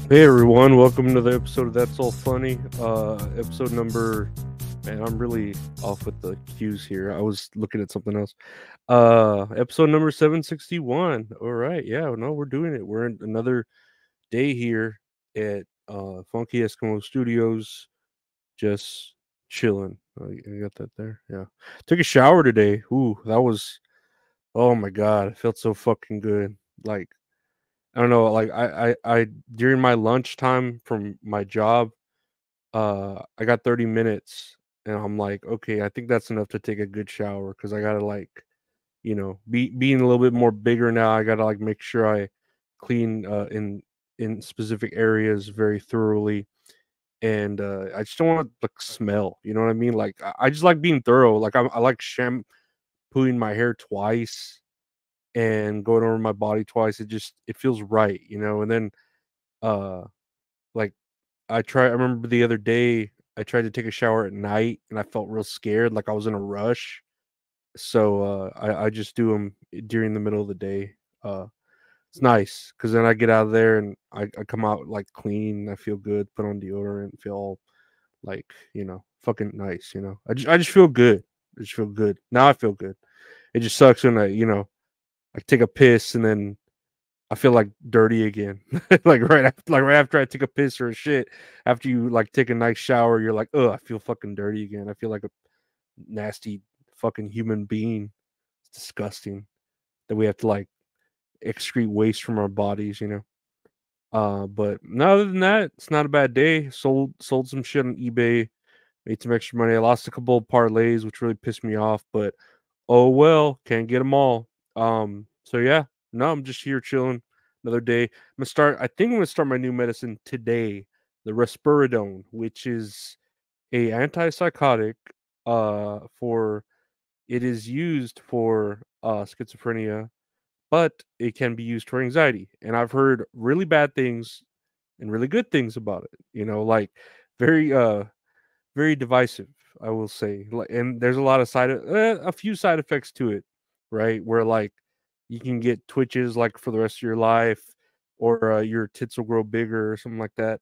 Hey everyone, welcome to the episode of That's All Funny. Episode number, man, I'm really off with the cues here. I was looking at something else. Episode number 761. All right, yeah, no, we're doing it. We're in another day here at Funky Eskimo Studios, just chilling. You got that there? Yeah. Took a shower today. Ooh, that was, oh my God, it felt so fucking good. Like, I don't know, like I during my lunchtime from my job, I got 30 minutes and I'm like, okay, I think that's enough to take a good shower because I gotta like, being a little bit more bigger now, I gotta like make sure I clean in specific areas very thoroughly. And I just don't want to like smell, you know what I mean? Like I just like being thorough. Like I like shampooing my hair twice and going over my body twice. It feels right, and then uh like I remember the other day I tried to take a shower at night and I felt real scared, like I was in a rush. So I just do them during the middle of the day. It's nice because then I get out of there and I come out like clean. I feel good, put on deodorant, feel all like, fucking nice, I just feel good. I just feel good. Now I feel good. It just sucks when I take a piss and then I feel like dirty again. Like right after I take a piss or a shit, after you like take a nice shower, you're like, "Oh, I feel fucking dirty again. I feel like a nasty fucking human being." It's disgusting that we have to like excrete waste from our bodies. But no, other than that, it's not a bad day. Sold some shit on eBay, made some extra money. I lost a couple of parlays, which really pissed me off, but oh well, can't get them all. So yeah, no, I'm just here chilling. Another day. I think I'm gonna start my new medicine today, the risperidone, which is a antipsychotic. For it is used for schizophrenia, but it can be used for anxiety. And I've heard really bad things and really good things about it. Like very very divisive, I will say. And there's a lot of a few side effects to it, right? Where like you can get twitches like for the rest of your life, or your tits will grow bigger or something like that.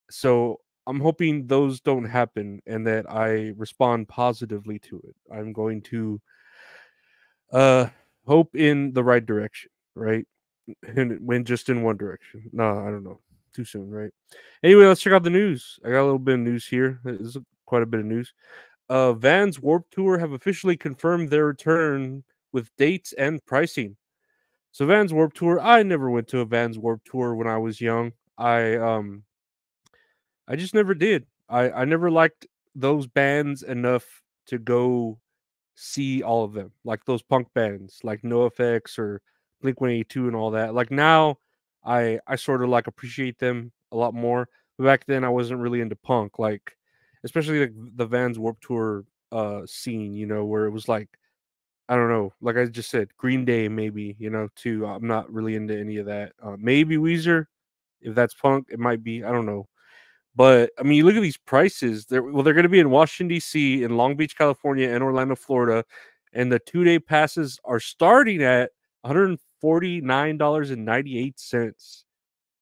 So I'm hoping those don't happen and that I respond positively to it. I'm going to uh hope in the right direction, right? And when just in one direction. No, I don't know. Too soon, right? Anyway, let's check out the news. I got a little bit of news here. This is quite a bit of news. Vans Warp Tour have officially confirmed their return with dates and pricing. So Vans Warp Tour, I never went to a Vans Warp Tour when I was young. I just never did. I never liked those bands enough to go see all of them, like those punk bands, like NoFX or Blink 182 and all that. Like now, I sort of like appreciate them a lot more. But back then, I wasn't really into punk, like especially like the Vans Warp Tour scene, where it was like I don't know, like I just said, Green Day maybe, too. I'm not really into any of that. Maybe Weezer, if that's punk, it might be. I don't know. But I mean, you look at these prices. They're going to be in Washington D.C., in Long Beach, California, and Orlando, Florida, and the 2-day passes are starting at $149.98.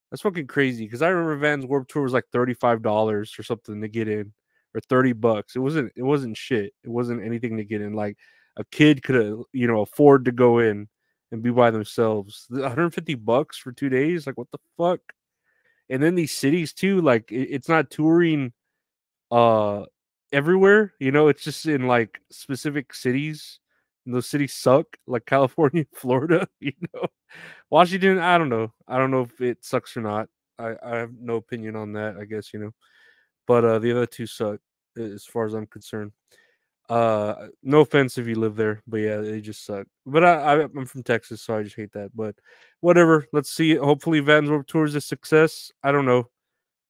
That's fucking crazy. Because I remember Vans Warped Tour was like $35 or something to get in, or $30. It wasn't shit. It wasn't anything to get in. Like a kid could have afford to go in and be by themselves. $150 for 2 days. Like what the fuck? And then these cities too, like it's not touring uh everywhere, it's just in like specific cities. And those cities suck, like California, Florida, Washington, I don't know if it sucks or not. I have no opinion on that, I guess, but the other two suck as far as I'm concerned. No offense if you live there, but yeah, they just suck. But I'm from Texas, so I just hate that. But whatever. Let's see. Hopefully, Vans Warped Tour is a success. I don't know.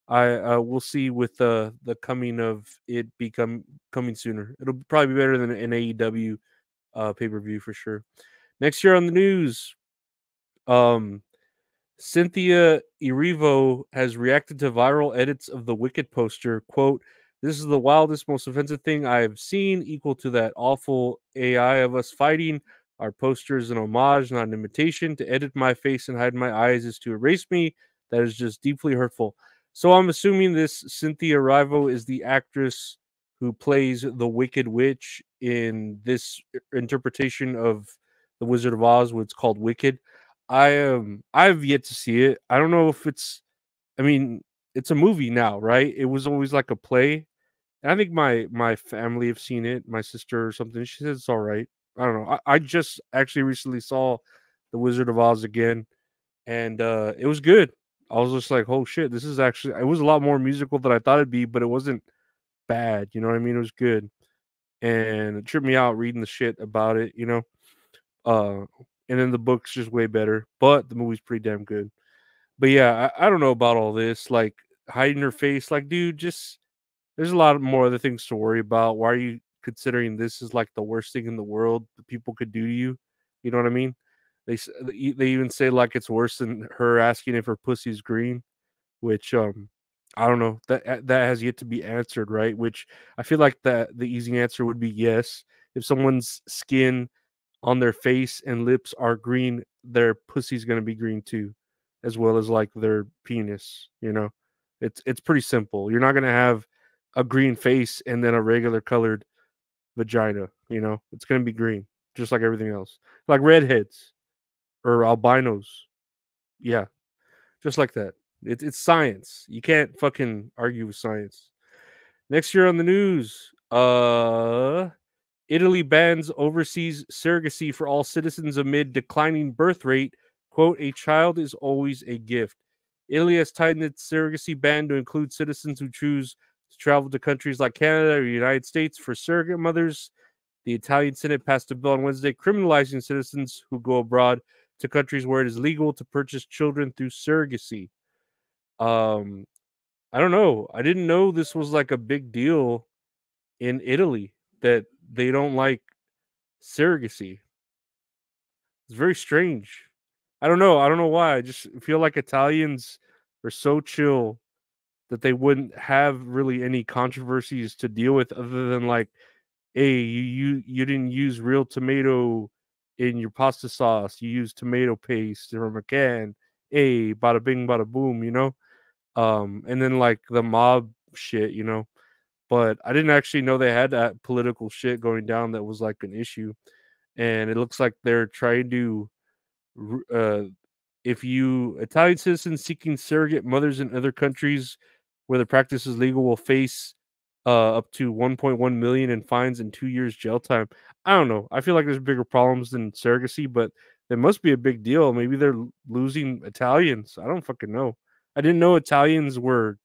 I We'll see with the coming of it become coming sooner. It'll probably be better than an AEW pay per view for sure. Next year on the news, um, Cynthia Erivo has reacted to viral edits of the Wicked poster. Quote, "This is the wildest, most offensive thing I have seen, equal to that awful AI of us fighting. Our poster is an homage, not an imitation. To edit my face and hide my eyes is to erase me. that is just deeply hurtful. So I'm assuming this Cynthia Erivo is the actress who plays the Wicked Witch in this interpretation of the Wizard of Oz, what's called Wicked. I've yet to see it. I don't know if it's. I mean, it's a movie now, right? It was always like a play. And I think my family have seen it. My sister or something. She says it's all right. I don't know. I just actually recently saw the Wizard of Oz again, and it was good. I was just like, oh shit, this is actually. It was a lot more musical than I thought it'd be, but it wasn't bad. You know what I mean? It was good, and it tripped me out reading the shit about it. Uh, and then the book's just way better, but the movie's pretty damn good. But yeah, I don't know about all this, like hiding her face. Like, dude, just there's a lot more other things to worry about. Why are you considering this is like the worst thing in the world that people could do to you? You know what I mean? They even say like it's worse than her asking if her pussy's green, which I don't know, that has yet to be answered, right? Which I feel like that the easy answer would be yes. If someone's skin on their face and lips are green, their pussy's gonna be green too, as well as like their penis. It's pretty simple. You're not gonna have a green face and then a regular colored vagina. It's gonna be green, just like everything else. Like redheads or albinos. Yeah, just like that. It's science. You can't fucking argue with science. Next year on the news, Italy bans overseas surrogacy for all citizens amid declining birth rate. Quote, a child is always a gift. Italy has tightened its surrogacy ban to include citizens who choose to travel to countries like Canada or the United States for surrogate mothers. The Italian Senate passed a bill on Wednesday criminalizing citizens who go abroad to countries where it is legal to purchase children through surrogacy. Um, I don't know. I didn't know this was like a big deal in Italy that they don't like surrogacy. It's very strange. I don't know. I don't know why. I just feel like Italians are so chill that they wouldn't have really any controversies to deal with other than like, hey, you didn't use real tomato in your pasta sauce. You used tomato paste from a can. Hey, bada bing, bada boom. And then like the mob shit. But I didn't actually know they had that political shit going down that was like an issue. And it looks like they're trying to uh, if you Italian citizens seeking surrogate mothers in other countries where the practice is legal will face up to 1.1 million in fines and 2 years jail time. I don't know. I feel like there's bigger problems than surrogacy, but there must be a big deal. Maybe they're losing Italians. I don't fucking know. I didn't know Italians were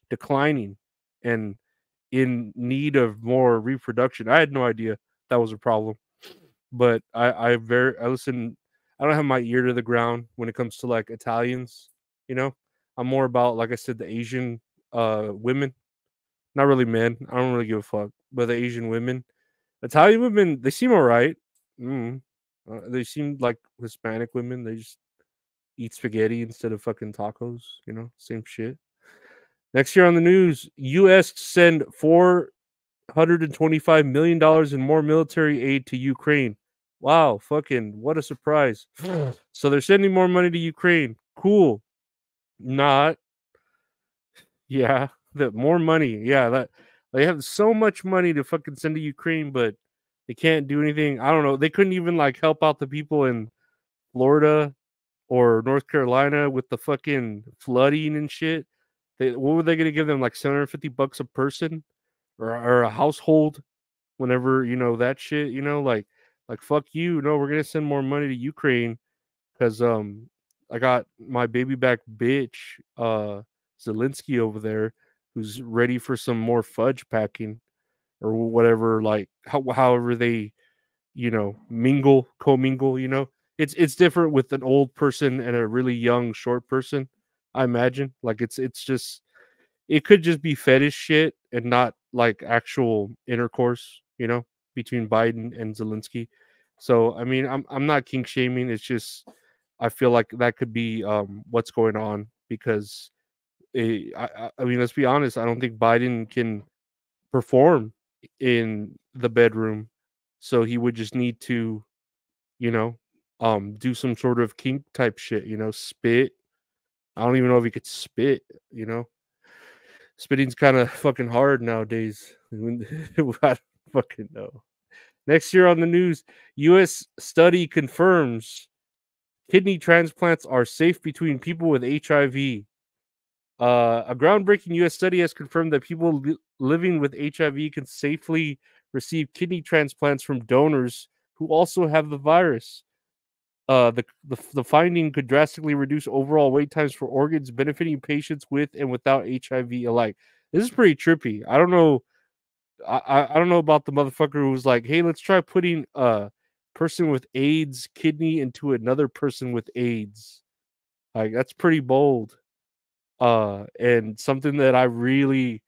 declining and in need of more reproduction. I had no idea that was a problem. But I listen. I don't have my ear to the ground when it comes to like Italians. You know, I'm more about like I said the Asian women, not really men. I don't really give a fuck. But the Asian women, Italian women, they seem alright. Mm. They seem like Hispanic women. They just eat spaghetti instead of fucking tacos. Same shit. Next year on the news, U.S. send $425 million in more military aid to Ukraine. Wow, fucking what a surprise. So they're sending more money to Ukraine. Cool. Not. Yeah, that more money. Yeah, that they have so much money to fucking send to Ukraine, but they can't do anything. I don't know. They couldn't even like help out the people in Florida or North Carolina with the fucking flooding and shit. What were they gonna give them? Like $750 a person or a household? Whenever that shit, like fuck you. No, we're gonna send more money to Ukraine because I got my baby back bitch Zelensky over there who's ready for some more fudge packing or whatever, like however they mingle commingle. It's different with an old person and a really young short person. I imagine like it's just it could just be fetish shit and not like actual intercourse, between Biden and Zelensky. So I mean, I'm not kink shaming. It's just I feel like that could be what's going on because I mean, let's be honest. I don't think Biden can perform in the bedroom, so he would just need to, you know, do some sort of kink type shit. Spit I don't even know if he could spit. You know, spitting's kind of fucking hard nowadays. I don't fucking know. Next year on the news, U.S. study confirms kidney transplants are safe between people with HIV. A groundbreaking U.S. study has confirmed that people living with HIV can safely receive kidney transplants from donors who also have the virus. The finding could drastically reduce overall wait times for organs, benefiting patients with and without HIV alike. This is pretty trippy. I don't know. I don't know about the motherfucker who was like, "Hey, let's try putting a person with AIDS kidney into another person with AIDS." Like that's pretty bold. And something that I really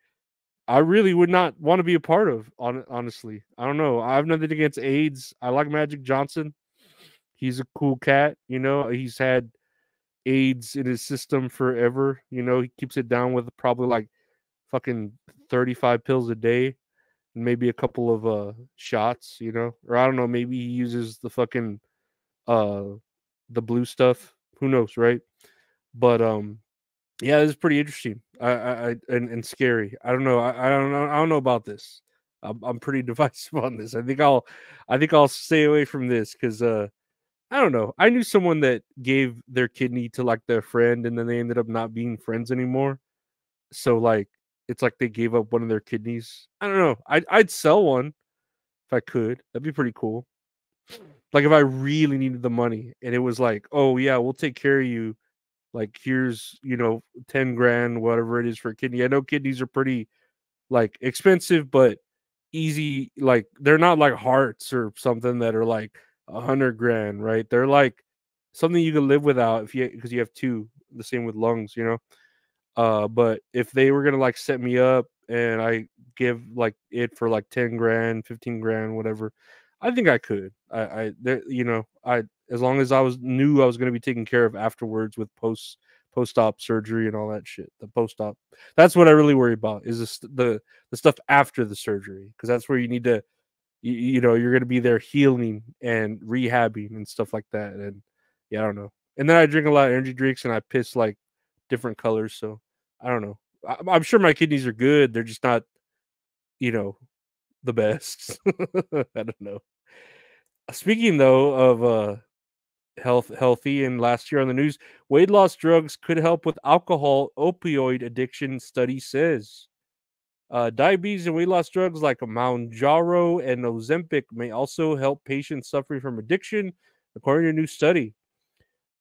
would not want to be a part of. Honestly, I don't know. I have nothing against AIDS. I like Magic Johnson. He's a cool cat. You know, he's had AIDS in his system forever. You know, he keeps it down with probably like fucking 35 pills a day, and maybe a couple of shots. You know, or I don't know. Maybe he uses the fucking uh the blue stuff. Who knows, right? But yeah, this is pretty interesting. And scary. I don't know. I don't know. I don't know about this. I'm pretty divisive on this. I think I'll stay away from this because I don't know. I knew someone that gave their kidney to like their friend, and then they ended up not being friends anymore. So like, it's like they gave up one of their kidneys. I don't know. I'd sell one if I could. That'd be pretty cool. Like if I really needed the money, and it was like, oh yeah, we'll take care of you. Like here's 10 grand, whatever it is for a kidney. I know kidneys are pretty like expensive, but easy. Like they're not like hearts or something that are like 100 grand, right? They're like something you can live without if you because you have two. The same with lungs, you know. But if they were gonna like set me up and I give like it for like 10 grand, 15 grand, whatever, I think I could. I as long as I was knew I was gonna be taken care of afterwards with post op surgery and all that shit. The post op. That's what I really worry about is the stuff after the surgery because that's where you need to you know you're gonna be there healing and rehabbing and stuff like that. And yeah, I don't know. And then I drink a lot of energy drinks and I piss like different colors. So I don't know. I'm sure my kidneys are good. They're just not, you know, the best. I don't know. Speaking though of healthy and last year on the news, weight loss drugs could help with alcohol opioid addiction. Study says. Diabetes and weight loss drugs like Mounjaro and Ozempic may also help patients suffering from addiction, according to a new study.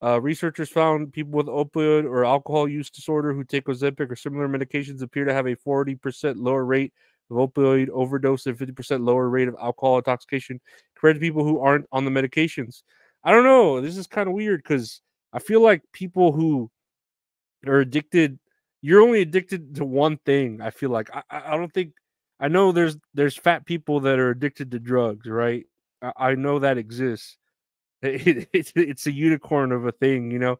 Researchers found people with opioid or alcohol use disorder who take Ozempic or similar medications appear to have a 40% lower rate of opioid overdose and 50% lower rate of alcohol intoxication compared to people who aren't on the medications. I don't know. This is kind of weird because I feel like people who are addicted, you're only addicted to one thing. I feel like I don't think I know there's fat people that are addicted to drugs, right? I know that exists. It's a unicorn of a thing, you know.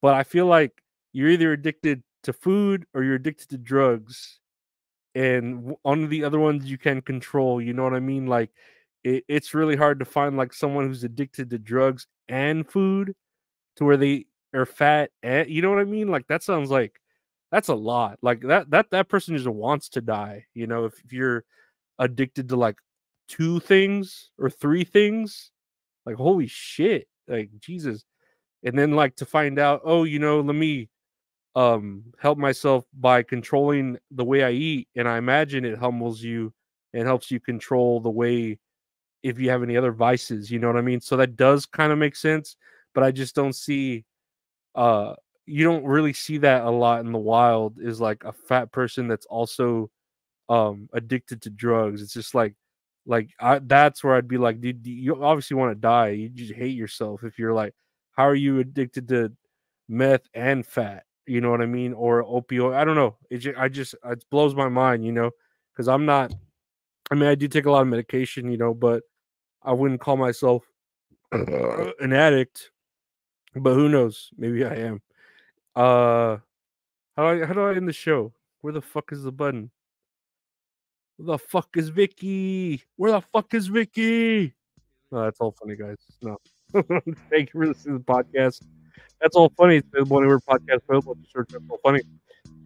But I feel like you're either addicted to food or you're addicted to drugs, and on the other ones you can control. You know what I mean? Like it's really hard to find like someone who's addicted to drugs and food to where they are fat. And you know what I mean? Like that sounds like that's a lot. Like that person just wants to die. You know, if you're addicted to like two things or three things, like holy shit, like Jesus. And then like to find out, oh, let me help myself by controlling the way I eat. And I imagine it humbles you and helps you control the way if you have any other vices, you know what I mean? So that does kind of make sense, but I just don't see uh you don't really see that a lot in the wild is like a fat person that's also addicted to drugs. It's just that's where I'd be like, dude, you obviously want to die. You just hate yourself if you're like, how are you addicted to meth and fat? You know what I mean? Or opioid. I don't know. It blows my mind, because I'm not. I mean, I do take a lot of medication, but I wouldn't call myself an addict. But who knows? Maybe I am. Uh, how do I end the show? Where the fuck is the button? Where the fuck is Vicky? Where the fuck is Vicky? No, that's all funny, guys. No. Thank you for listening to the podcast. That's all funny. It's the one where podcast available. Just search That's All Funny.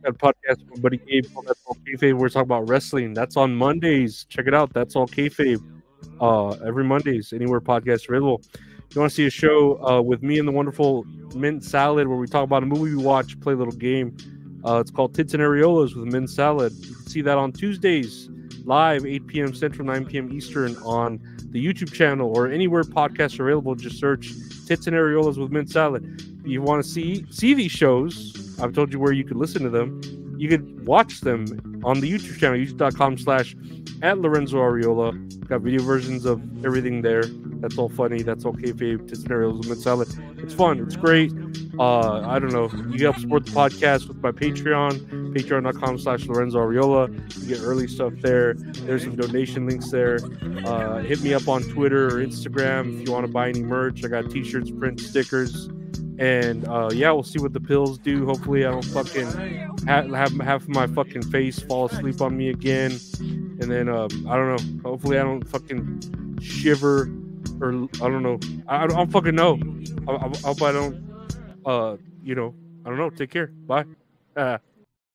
Got a podcast with my buddy Gabe called That's All Kayfabe. We're talking about wrestling. That's on Mondays. Check it out. That's All Kayfabe. Every Mondays, anywhere podcasts available. You want to see a show with me and the wonderful Mint Salad where we talk about a movie we watch, play a little game. It's called Tits and Areolas with Mint Salad. You can see that on Tuesdays, live, 8 p.m. Central, 9 p.m. Eastern on the YouTube channel or anywhere podcasts are available. Just search Tits and Areolas with Mint Salad. If you want to see these shows, I've told you where you could listen to them. You could watch them on the YouTube channel, youtube.com/@Lorenzo Areola. Got video versions of everything there. That's all funny. That's all kayfabe. Tits and Areolas with Mint Salad. It's fun. It's great. I don't know. You can help support the podcast with my Patreon, patreon.com/Lorenzo Areola. You get early stuff there. There's some donation links there. Hit me up on Twitter or Instagram if you want to buy any merch. I got t-shirts, print stickers. And yeah, we'll see what the pills do. Hopefully I don't fucking have half of my fucking face fall asleep on me again. And then I don't know. Hopefully I don't fucking shiver or I don't know. I don't fucking know. I hope I don't I don't know. Take care. Bye.